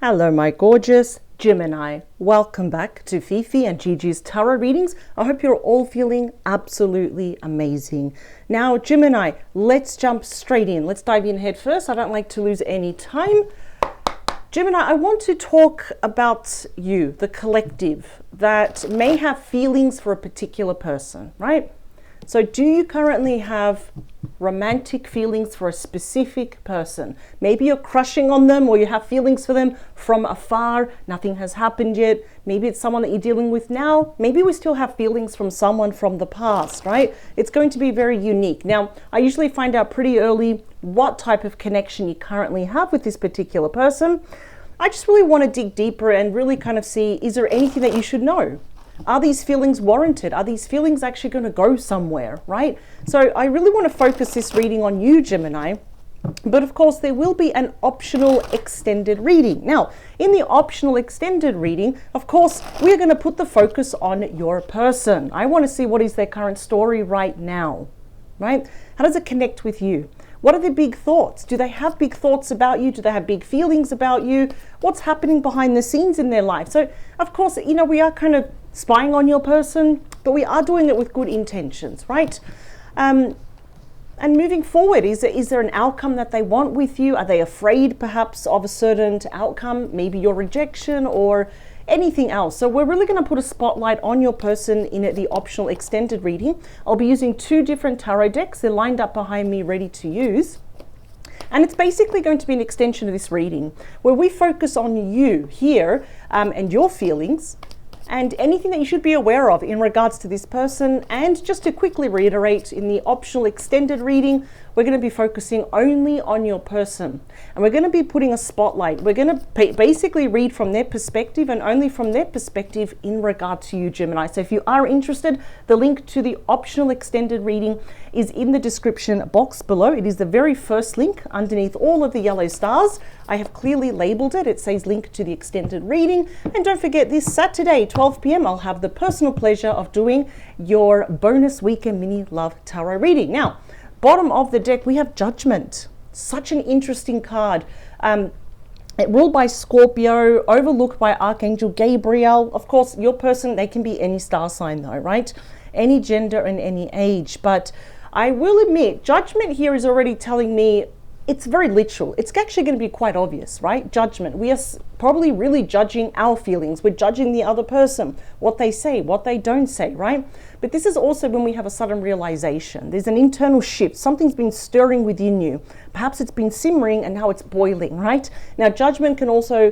Hello, my gorgeous Gemini. Welcome back to Fifi and Gigi's tarot readings. I hope you're all feeling absolutely amazing. Now, Gemini, let's jump straight in. Let's dive in head first. I don't like to lose any time. Gemini, I want to talk about you, the collective, that may have feelings for a particular person, right? So do you currently have romantic feelings for a specific person? Maybe you're crushing on them, or you have feelings for them from afar. Nothing has happened yet. Maybe it's someone that you're dealing with now. Maybe we still have feelings from someone from the past, right? It's going to be very unique. Now, I usually find out pretty early what type of connection you currently have with this particular person. I just really want to dig deeper and really kind of see, is there anything that you should know? Are these feelings warranted? Are these feelings actually going to go somewhere, right? So I really want to focus this reading on you, Gemini. But of course, there will be an optional extended reading. Now, in the optional extended reading, of course, we're going to put the focus on your person. I want to see what is their current story right now, right? How does it connect with you? What are their big thoughts? Do they have big thoughts about you? Do they have big feelings about you? What's happening behind the scenes in their life? So, of course, you know, we are kind of spying on your person, but we are doing it with good intentions, right? And moving forward, is there an outcome that they want with you? Are they afraid perhaps of a certain outcome, maybe your rejection or anything else? So we're really going to put a spotlight on your person in the optional extended reading. I'll be using two different tarot decks. They're lined up behind me, ready to use. And it's basically going to be an extension of this reading where we focus on you here and your feelings, and anything that you should be aware of in regards to this person. And just to quickly reiterate, in the optional extended reading, we're going to be focusing only on your person. And we're going to be putting a spotlight. We're going to basically read from their perspective and only from their perspective in regard to you, Gemini. So if you are interested, the link to the optional extended reading is in the description box below. It is the very first link underneath all of the yellow stars. I have clearly labeled it. It says link to the extended reading. And don't forget, this Saturday, 12 p.m, I'll have the personal pleasure of doing your bonus weekend mini love tarot reading. Now, bottom of the deck, we have Judgment. Such an interesting card. Ruled by Scorpio, overlooked by Archangel Gabriel. Of course, your person, they can be any star sign though, right? Any gender and any age. But I will admit, Judgment here is already telling me it's very literal. It's actually going to be quite obvious, right? Judgment. We are probably really judging our feelings. We're judging the other person, what they say, what they don't say, right? But this is also when we have a sudden realization. There's an internal shift. Something's been stirring within you. Perhaps it's been simmering and now it's boiling, right? Now, Judgment can also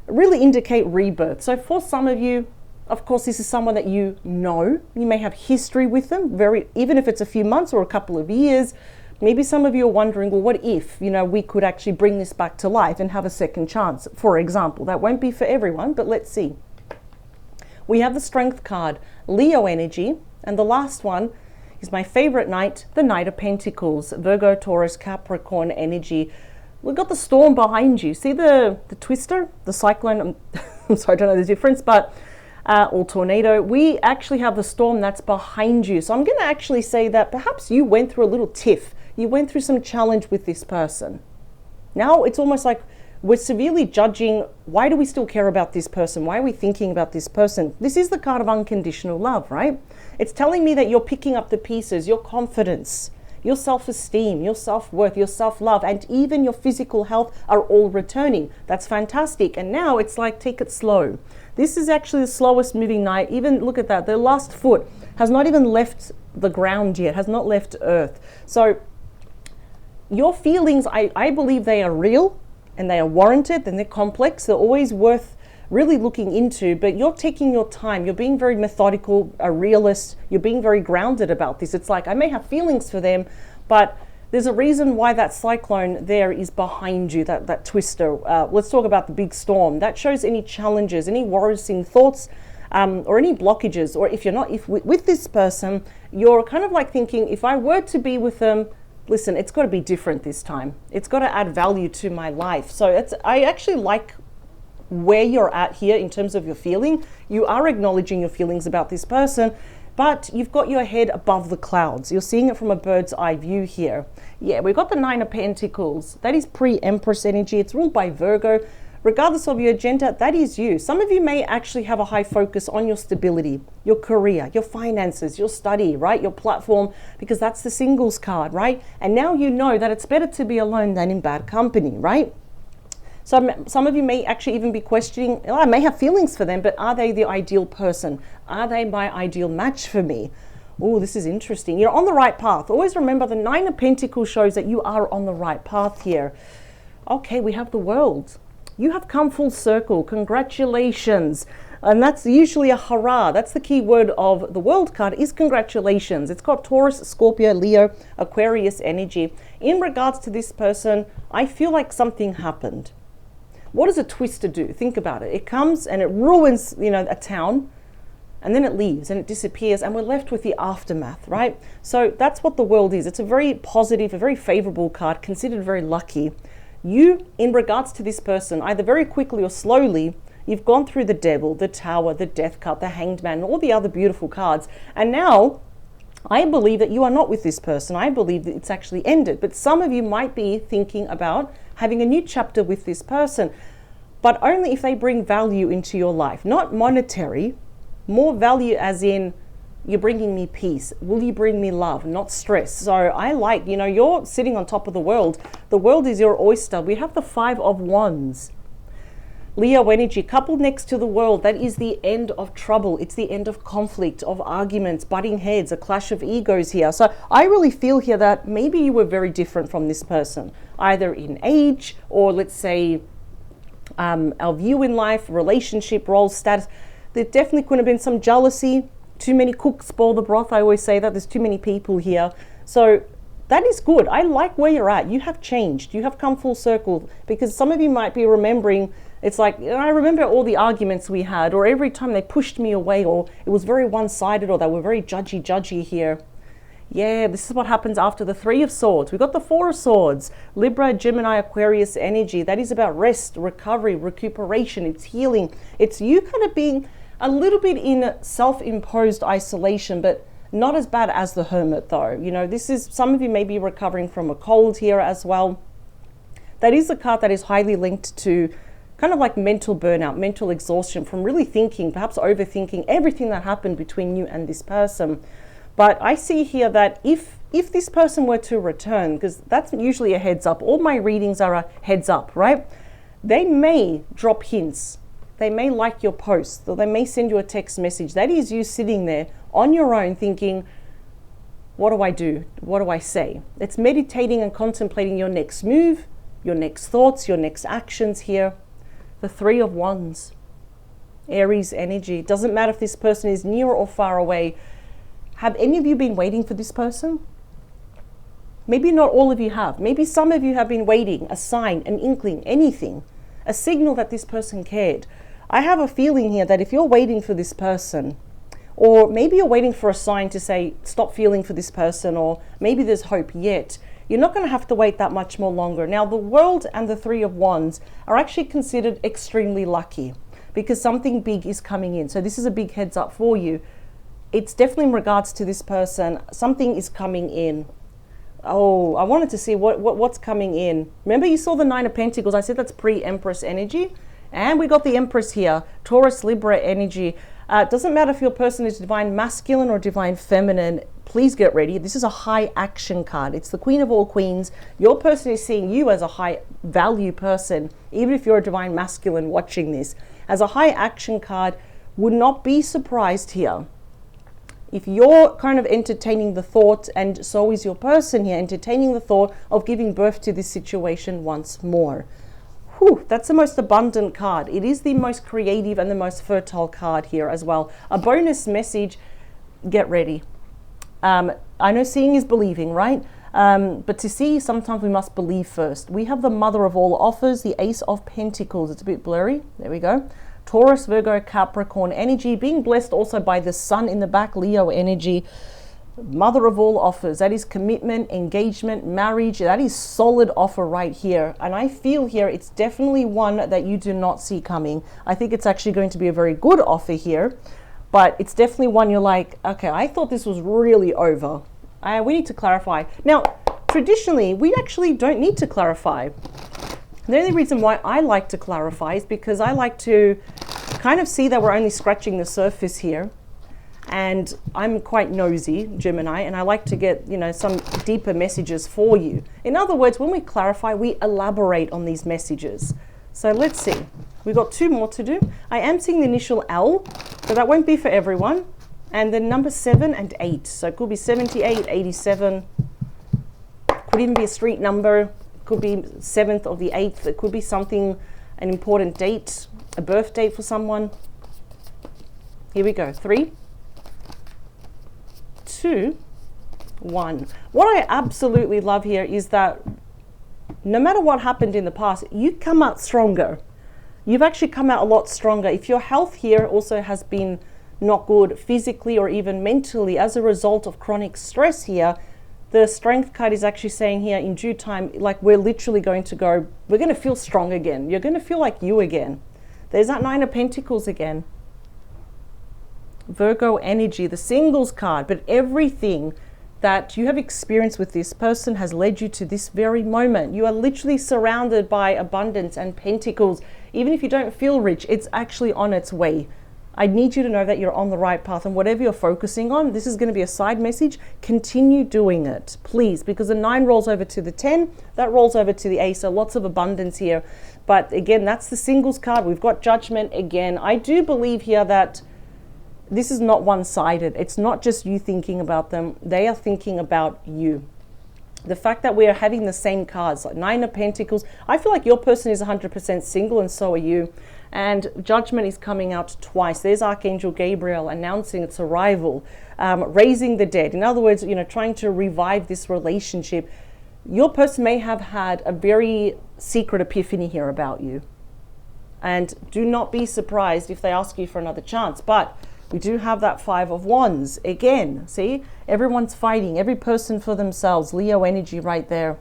really indicate rebirth. So for some of you, of course, this is someone that you know. You may have history with them, even if it's a few months or a couple of years. Maybe some of you are wondering, well, what if, we could actually bring this back to life and have a second chance, for example. That won't be for everyone, but let's see. We have the Strength card, Leo energy, and the last one is my favorite knight, the Knight of Pentacles, Virgo, Taurus, Capricorn energy. We've got the Storm behind you. See the twister, the cyclone? I'm sorry, I don't know the difference, but or tornado. We actually have the storm that's behind you. So I'm going to actually say that perhaps you went through a little tiff. You went through some challenge with this person. Now it's almost like we're severely judging, why do we still care about this person? Why are we thinking about this person? This is the card of unconditional love, right? It's telling me that you're picking up the pieces, your confidence, your self-esteem, your self-worth, your self-love, and even your physical health are all returning. That's fantastic. And now it's like, take it slow. This is actually the slowest moving knight. Even look at that. The last foot has not even left the ground yet, has not left earth. So your feelings, I believe they are real and they are warranted and they're complex. They're always worth really looking into, but you're taking your time. You're being very methodical, a realist. You're being very grounded about this. It's like, I may have feelings for them, but there's a reason why that cyclone there is behind you, that twister. Let's talk about the big storm. That shows any challenges, any worrisome thoughts, or any blockages. Or if you're not, with this person, you're kind of like thinking, if I were to be with them, listen, it's got to be different this time. It's got to add value to my life. So I actually like where you're at here in terms of your feeling. You are acknowledging your feelings about this person, but you've got your head above the clouds. You're seeing it from a bird's eye view here. Yeah, we've got the Nine of Pentacles. That is pre-Empress energy. It's ruled by Virgo. regardless of your gender, that is you. Some of you may actually have a high focus on your stability, your career, your finances, your study, right? Your platform, because that's the singles card, right? And now you know that it's better to be alone than in bad company, right? So some of you may actually even be questioning, I may have feelings for them, but are they the ideal person? Are they my ideal match for me? Oh, this is interesting. You're on the right path. Always remember the Nine of Pentacles shows that you are on the right path here. Okay, we have the World. You have come full circle. Congratulations. And that's usually a hurrah. That's the key word of the World card is congratulations. It's got Taurus, Scorpio, Leo, Aquarius energy. In regards to this person, I feel like something happened. What does a twister do? Think about it. It comes and it ruins, a town, and then it leaves and it disappears, and we're left with the aftermath, right? So that's what the World is. It's a very positive, a very favorable card, considered very lucky. You, in regards to this person, either very quickly or slowly, you've gone through the Devil, the Tower, the Death card, the Hanged Man, and all the other beautiful cards. And now, I believe that you are not with this person. I believe that it's actually ended. But some of you might be thinking about having a new chapter with this person, but only if they bring value into your life. Not monetary, more value as in, you're bringing me peace. Will you bring me love, not stress? So I like, you're sitting on top of the world. The world is your oyster. We have the Five of Wands. Leo energy, coupled next to the World, that is the end of trouble. It's the end of conflict, of arguments, butting heads, a clash of egos here. So I really feel here that maybe you were very different from this person, either in age or let's say our view in life, relationship, role, status. There definitely could have been some jealousy. Too many cooks spoil the broth. I always say that. There's too many people here. So that is good. I like where you're at. You have changed. You have come full circle, because some of you might be remembering, it's like, I remember all the arguments we had, or every time they pushed me away, or it was very one-sided, or they were very judgy here. Yeah, this is what happens after the Three of Swords. We've got the Four of Swords, Libra, Gemini, Aquarius energy. That is about rest, recovery, recuperation. It's healing. It's you kind of being a little bit in self-imposed isolation, but not as bad as the Hermit though. This is, some of you may be recovering from a cold here as well. That is a card that is highly linked to kind of like mental burnout, mental exhaustion from really thinking, perhaps overthinking everything that happened between you and this person. But I see here that if this person were to return, because that's usually a heads up, all my readings are a heads up, right? They may drop hints. They may like your post, or they may send you a text message. That is you sitting there on your own thinking, what do I do? What do I say? It's meditating and contemplating your next move, your next thoughts, your next actions here. The Three of Wands, Aries energy. It doesn't matter if this person is near or far away. Have any of you been waiting for this person? Maybe not all of you have. Maybe some of you have been waiting, a sign, an inkling, anything, a signal that this person cared. I have a feeling here that if you're waiting for this person, or maybe you're waiting for a sign to say, stop feeling for this person, or maybe there's hope yet, you're not going to have to wait that much more longer. Now, the World and the Three of Wands are actually considered extremely lucky because something big is coming in. So this is a big heads up for you. It's definitely in regards to this person. Something is coming in. Oh, I wanted to see what's coming in. Remember you saw the Nine of Pentacles. I said that's pre-Empress energy. And we got the Empress here, Taurus, Libra energy. It doesn't matter if your person is divine masculine or divine feminine. Please get ready. This is a high action card. It's the Queen of all queens. Your person is seeing you as a high value person, even if you're a divine masculine watching this. As a high action card, would not be surprised here if you're kind of entertaining the thought, and so is your person here, entertaining the thought of giving birth to this situation once more. Whew, that's the most abundant card. It is the most creative and the most fertile card here as well. A bonus message, get ready. I know seeing is believing, right? But to see, sometimes we must believe first. We have the Mother of all offers, the Ace of Pentacles. It's a bit blurry. There we go. Taurus, Virgo, Capricorn energy, being blessed also by the Sun in the back, Leo energy. Mother of all offers, that is commitment, engagement, marriage. That is solid offer right here. And I feel here it's definitely one that you do not see coming. I think it's actually going to be a very good offer here, but it's definitely one you're like, okay, I thought this was really over. We need to clarify. Now, traditionally, we actually don't need to clarify. The only reason why I like to clarify is because I like to kind of see that we're only scratching the surface here. And I'm quite nosy, Gemini, and I like to get, some deeper messages for you. In other words, when we clarify, we elaborate on these messages. So let's see. We've got 2 more to do. I am seeing the initial L, so that won't be for everyone. And then number 7 and 8. So it could be 78, 87. Could even be a street number. Could be 7th of the 8th. It could be something, an important date, a birth date for someone. Here we go. 3, 2, 1. What I absolutely love here is that no matter what happened in the past, you come out stronger. You've actually come out a lot stronger. If your health here also has been not good physically or even mentally as a result of chronic stress here, the strength card is actually saying here in due time, like we're literally going to go, we're going to feel strong again. You're going to feel like you again. There's that 9 of Pentacles again. Virgo energy, the singles card, but everything that you have experienced with this person has led you to this very moment. You are literally surrounded by abundance and pentacles. Even if you don't feel rich, it's actually on its way. I need you to know that you're on the right path, and whatever you're focusing on, this is going to be a side message. Continue doing it, please, because the 9 rolls over to the 10, that rolls over to the Ace. So lots of abundance here. But again, that's the singles card. We've got Judgment again. I do believe here that this is not one-sided. It's not just you thinking about them. They are thinking about you. The fact that we are having the same cards, like 9 of Pentacles, I feel like your person is 100% single and so are you. And Judgment is coming out twice. There's Archangel Gabriel announcing its arrival, raising the dead. In other words, trying to revive this relationship. Your person may have had a very secret epiphany here about you. And do not be surprised if they ask you for another chance. But we do have that 5 of Wands. Again, see? Everyone's fighting. Every person for themselves. Leo energy right there.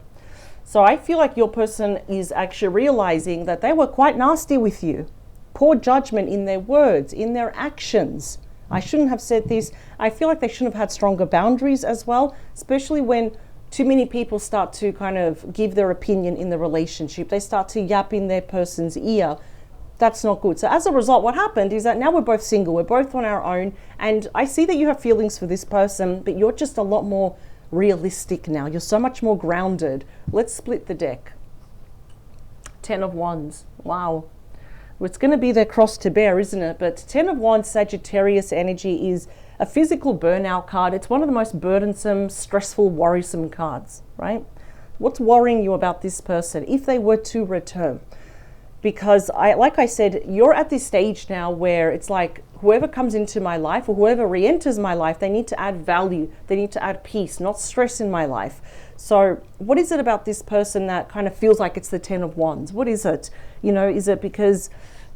So I feel like your person is actually realizing that they were quite nasty with you. Poor judgment in their words, in their actions. I shouldn't have said this. I feel like they should have had stronger boundaries as well, especially when too many people start to kind of give their opinion in the relationship. They start to yap in their person's ear. That's not good. So as a result, what happened is that now we're both single. We're both on our own. And I see that you have feelings for this person, but you're just a lot more realistic now. You're so much more grounded. Let's split the deck. 10 of Wands. Wow. Well, it's going to be their cross to bear, isn't it? But 10 of Wands, Sagittarius energy is a physical burnout card. It's one of the most burdensome, stressful, worrisome cards, right? What's worrying you about this person if they were to return? Because like I said, you're at this stage now where it's like whoever comes into my life or whoever re-enters my life, they need to add value. They need to add peace, not stress in my life. So what is it about this person that kind of feels like it's the 10 of Wands? What is it? Is it because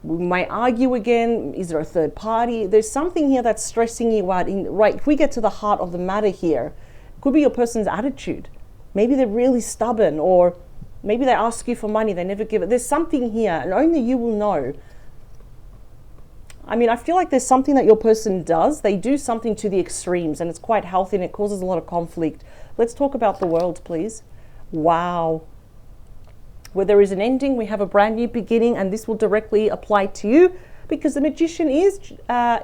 we might argue again? Is there a third party? There's something here that's stressing you out. Right, if we get to the heart of the matter here, it could be your person's attitude. Maybe they're really stubborn, or maybe they ask you for money, they never give it. There's something here, and only you will know. I mean, I feel like there's something that your person does. They do something to the extremes, and it's quite healthy, and it causes a lot of conflict. Let's talk about the World, please. Wow. Where there is an ending, we have a brand new beginning, and this will directly apply to you because the Magician is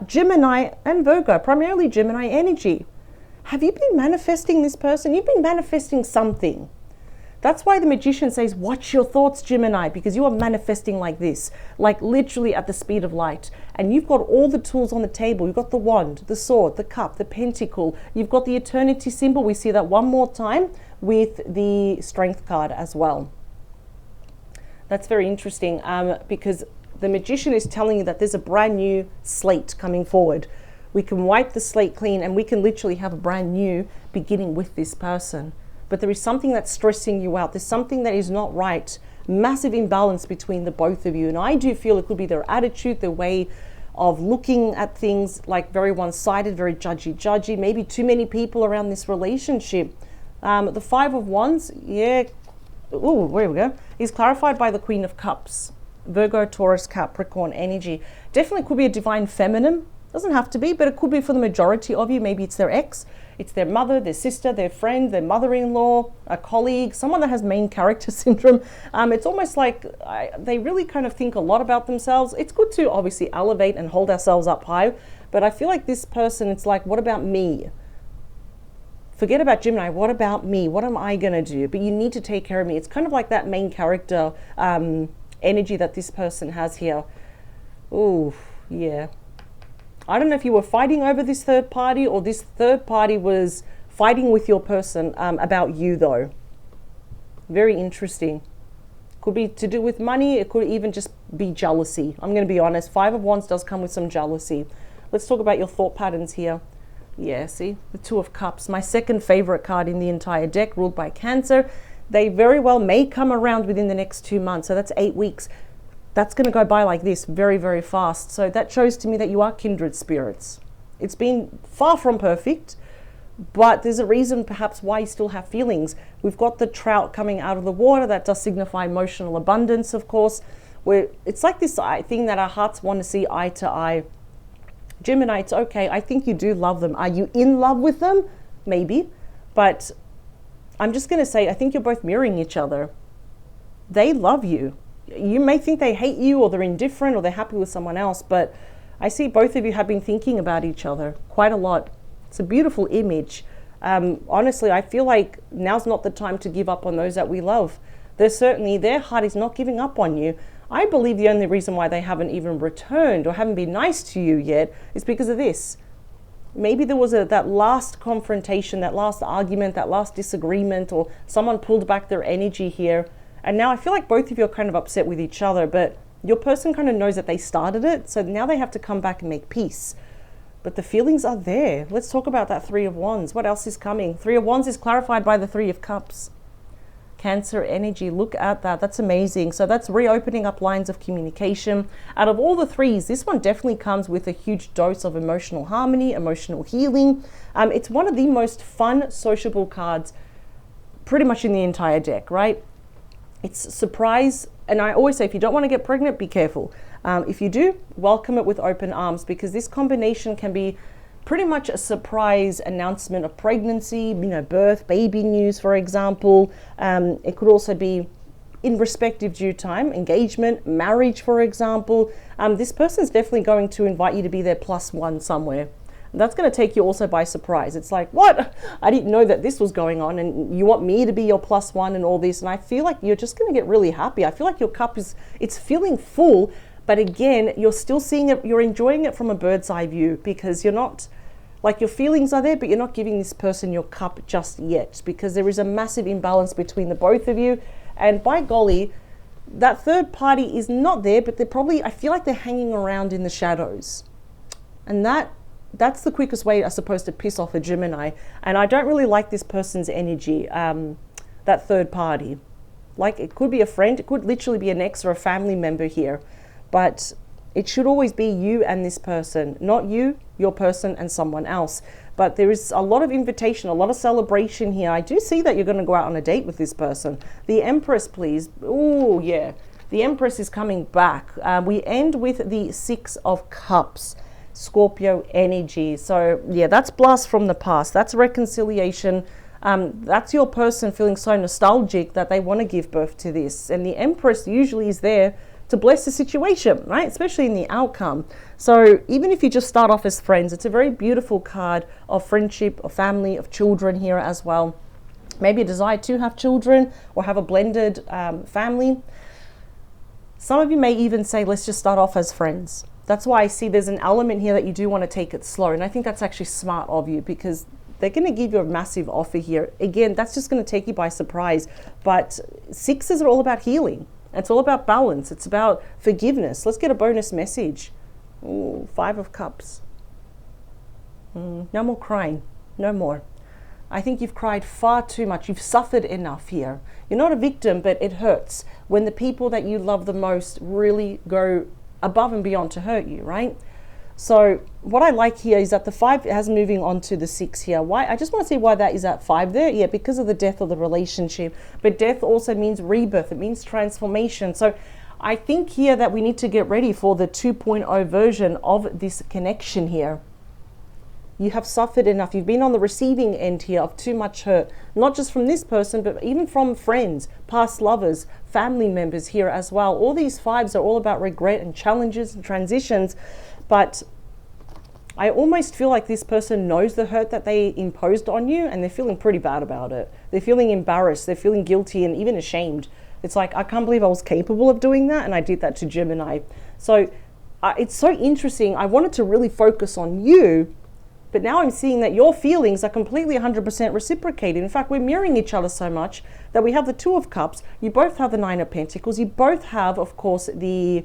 Gemini and Virgo, primarily Gemini energy. Have you been manifesting this person? You've been manifesting something. That's why the Magician says, watch your thoughts, Gemini, because you are manifesting like this, like literally at the speed of light. And you've got all the tools on the table. You've got the wand, the sword, the cup, the pentacle. You've got the eternity symbol. We see that one more time with the strength card as well. That's very interesting because the Magician is telling you that there's a brand new slate coming forward. We can wipe the slate clean and we can literally have a brand new beginning with this person. But there is something that's stressing you out. There's something that is not right. Massive imbalance between the both of you. And I do feel it could be their attitude, their way of looking at things, like very one-sided, very judgy. Maybe too many people around this relationship. The 5 of Wands, yeah. Ooh, there we go. Is clarified by the Queen of Cups. Virgo, Taurus, Capricorn energy. Definitely could be a divine feminine. Doesn't have to be, but it could be for the majority of you. Maybe it's their ex. It's their mother, their sister, their friend, their mother-in-law, a colleague, someone that has main character syndrome. It's almost like they really kind of think a lot about themselves. It's good to obviously elevate and hold ourselves up high, but I feel like this person, it's like, what about me? Forget about Gemini. What about me? What am I going to do? But you need to take care of me. It's kind of like that main character energy that this person has here. Oh, yeah. I don't know if you were fighting over this third party or this third party was fighting with your person about you, though. Very interesting. Could be to do with money. It could even just be jealousy. I'm going to be honest. 5 of Wands does come with some jealousy. Let's talk about your thought patterns here. Yeah, see, the 2 of Cups, my second favorite card in the entire deck, ruled by Cancer. They very well may come around within the next 2 months. So that's 8 weeks. That's going to go by like this very, very fast. So that shows to me that you are kindred spirits. It's been far from perfect, but there's a reason perhaps why you still have feelings. We've got the trout coming out of the water. That does signify emotional abundance, of course. Where it's like this thing that our hearts want to see eye to eye. Gemini, it's okay. I think you do love them. Are you in love with them? Maybe. But I'm just going to say, I think you're both mirroring each other. They love you. You may think they hate you or they're indifferent or they're happy with someone else, but I see both of you have been thinking about each other quite a lot. It's a beautiful image. Honestly, I feel like now's not the time to give up on those that we love. Their heart is not giving up on you. I believe the only reason why they haven't even returned or haven't been nice to you yet is because of this. Maybe there was that last confrontation, that last argument, that last disagreement, or someone pulled back their energy here. And now I feel like both of you are kind of upset with each other, but your person kind of knows that they started it. So now they have to come back and make peace. But the feelings are there. Let's talk about that 3 of Wands. What else is coming? 3 of Wands is clarified by the 3 of Cups. Cancer energy, look at that. That's amazing. So that's reopening up lines of communication. Out of all the 3s, this one definitely comes with a huge dose of emotional harmony, emotional healing. It's one of the most fun, sociable cards pretty much in the entire deck, right? It's surprise. And I always say, if you don't want to get pregnant, be careful. If you do, welcome it with open arms, because this combination can be pretty much a surprise announcement of pregnancy, birth, baby news, for example. It could also be in respective due time, engagement, marriage, for example. This person's definitely going to invite you to be their +1 somewhere. That's going to take you also by surprise. It's like, what? I didn't know that this was going on, and you want me to be your +1 and all this. And I feel like you're just going to get really happy. I feel like your cup it's feeling full, but again, you're still seeing it, you're enjoying it from a bird's eye view, because you're not, like, your feelings are there, but you're not giving this person your cup just yet, because there is a massive imbalance between the both of you. And by golly, that third party is not there, but they're probably, I feel like they're hanging around in the shadows. And that's the quickest way, I suppose, to piss off a Gemini. And I don't really like this person's energy, that third party. Like, it could be a friend, it could literally be an ex or a family member here, but it should always be you and this person, not you, your person, and someone else. But there is a lot of invitation, a lot of celebration here. I do see that you're going to go out on a date with this person. The Empress, please. Oh, yeah. The Empress is coming back. We end with the 6 of Cups. Scorpio energy. So yeah, that's blast from the past. That's reconciliation. That's your person feeling so nostalgic that they want to give birth to this. And the Empress usually is there to bless the situation, right? Especially in the outcome. So even if you just start off as friends, it's a very beautiful card of friendship, of family, of children here as well. Maybe a desire to have children or have a blended family. Some of you may even say, let's just start off as friends. That's why I see there's an element here that you do want to take it slow. And I think that's actually smart of you, because they're going to give you a massive offer here. Again, that's just going to take you by surprise. But 6s are all about healing. It's all about balance. It's about forgiveness. Let's get a bonus message. Ooh, 5 of Cups. No more crying. No more. I think you've cried far too much. You've suffered enough here. You're not a victim, but it hurts when the people that you love the most really go above and beyond to hurt you, right? So what I like here is that the 5 has moving on to the 6 here. Why? I just want to see why that is at 5 there. Yeah, because of the death of the relationship. But death also means rebirth. It means transformation. So I think here that we need to get ready for the 2.0 version of this connection here. You have suffered enough. You've been on the receiving end here of too much hurt, not just from this person, but even from friends, past lovers, family members here as well. All these fives are all about regret and challenges and transitions, but I almost feel like this person knows the hurt that they imposed on you, and they're feeling pretty bad about it. They're feeling embarrassed, they're feeling guilty and even ashamed. It's like, I can't believe I was capable of doing that, and I did that to Gemini. So it's so interesting. I wanted to really focus on you, but now I'm seeing that your feelings are completely 100% reciprocated. In fact, we're mirroring each other so much that we have the Two of Cups. You both have the Nine of Pentacles. You both have, of course, the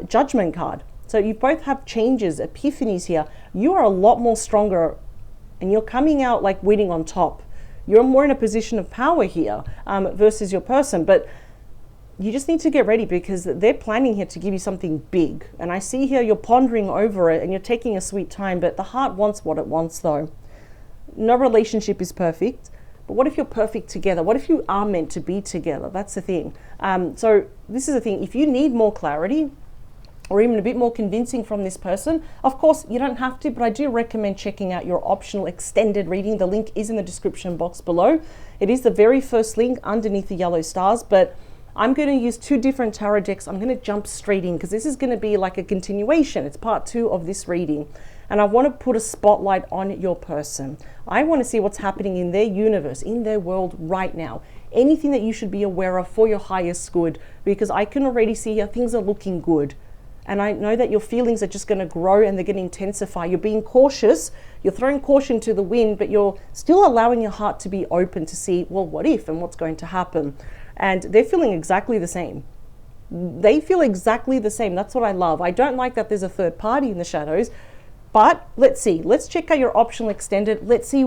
Judgment card. So you both have changes, epiphanies here. You are a lot more stronger, and you're coming out like winning on top. You're more in a position of power here versus your person. But you just need to get ready, because they're planning here to give you something big. And I see here you're pondering over it and you're taking a sweet time, but the heart wants what it wants though. No relationship is perfect, but what if you're perfect together? What if you are meant to be together? That's the thing. So this is the thing. If you need more clarity or even a bit more convincing from this person, of course, you don't have to, but I do recommend checking out your optional extended reading. The link is in the description box below. It is the very first link underneath the yellow stars, but I'm going to use 2 different tarot decks. I'm going to jump straight in because this is going to be like a continuation. It's part 2 of this reading. And I want to put a spotlight on your person. I want to see what's happening in their universe, in their world right now. Anything that you should be aware of for your highest good, because I can already see here things are looking good. And I know that your feelings are just going to grow and they're going to intensify. You're being cautious. You're throwing caution to the wind, but you're still allowing your heart to be open to see, well, what if and what's going to happen? And they're feeling exactly the same. They feel exactly the same. That's what I love. I don't like that there's a third party in the shadows, but let's see. Let's check out your optional extended. Let's see,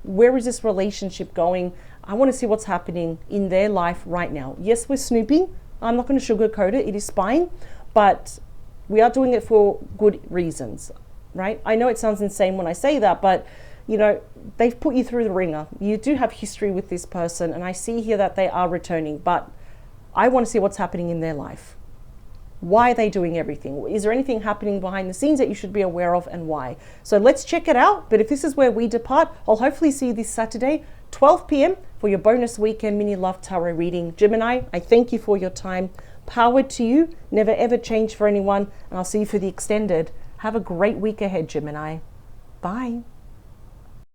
where is this relationship going? I want to see what's happening in their life right now. Yes, we're snooping. I'm not going to sugarcoat it. It is fine, but we are doing it for good reasons, right? I know it sounds insane when I say that, but you know, they've put you through the ringer. You do have history with this person, and I see here that they are returning, but I want to see what's happening in their life. Why are they doing everything? Is there anything happening behind the scenes that you should be aware of, and why? So let's check it out. But if this is where we depart, I'll hopefully see you this Saturday, 12 p.m. for your bonus weekend mini love tarot reading. Gemini, I thank you for your time. Power to you. Never ever change for anyone. And I'll see you for the extended. Have a great week ahead, Gemini. Bye.